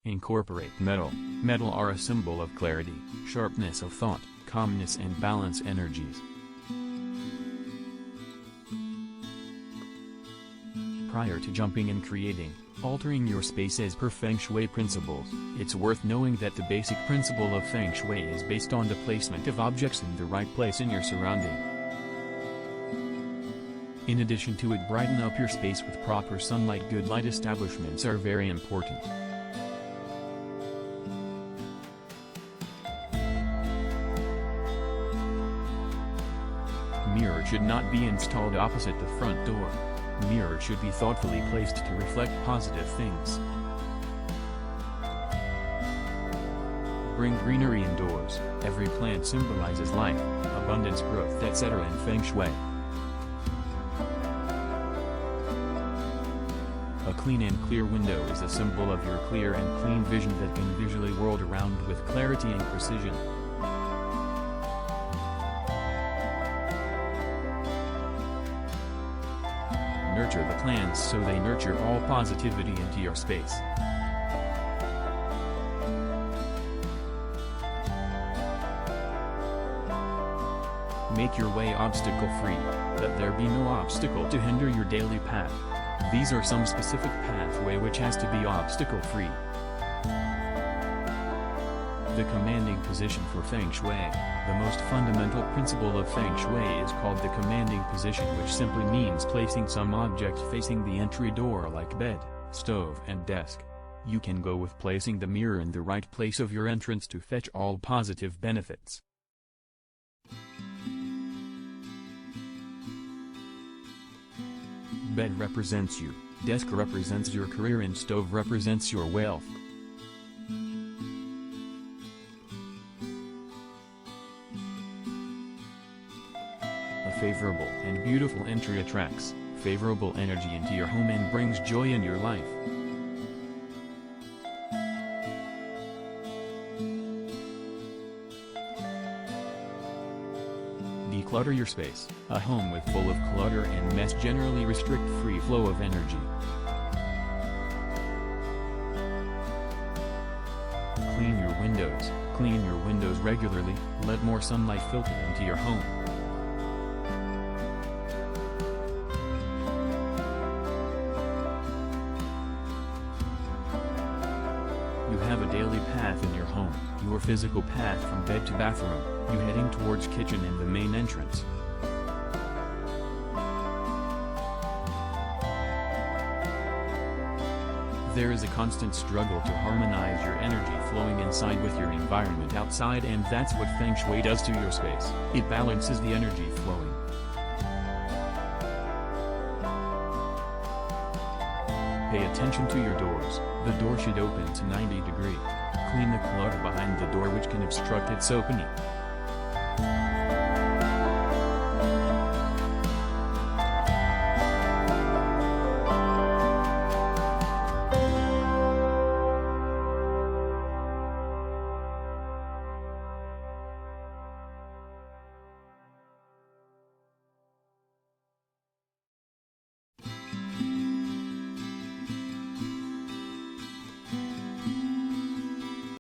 Incorporate metal. Metal are a symbol of clarity, sharpness of thought, calmness and balance energies. Prior to jumping and creating, altering your space as per Feng Shui principles, it's worth knowing that the basic principle of Feng Shui is based on the placement of objects in the right place in your surrounding. In addition to it, brighten up your space with proper sunlight. Good light establishments are very important. Mirror should not be installed opposite the front door. Mirror should be thoughtfully placed to reflect positive things. Bring greenery indoors. Every plant symbolizes life, abundance, growth, etc. in Feng Shui. A clean and clear window is a symbol of your clear and clean vision that can visually world around with clarity and precision. Nurture the plants so they nurture all positivity into your space. Make your way obstacle-free. Let there be no obstacle to hinder your daily path. These are some specific pathway which has to be obstacle-free. The commanding position for Feng Shui. The most fundamental principle of Feng Shui is called the commanding position, which simply means placing some object facing the entry door like bed, stove and desk. You can go with placing the mirror in the right place of your entrance to fetch all positive benefits. Bed represents you, desk represents your career and stove represents your wealth. A favorable and beautiful entry attracts favorable energy into your home and brings joy in your life. Declutter your space. A home with full of clutter and mess generally restrict free flow of energy. Clean your windows. Clean your windows regularly. Let more sunlight filter into your home. You have a daily path in your home, your physical path from bed to bathroom, you heading towards kitchen and the main entrance. There is a constant struggle to harmonize your energy flowing inside with your environment outside, and that's what Feng Shui does to your space. It balances the energy flowing. Pay attention to your doors. The door should open to 90 degrees. Clean the clutter behind the door which can obstruct its opening.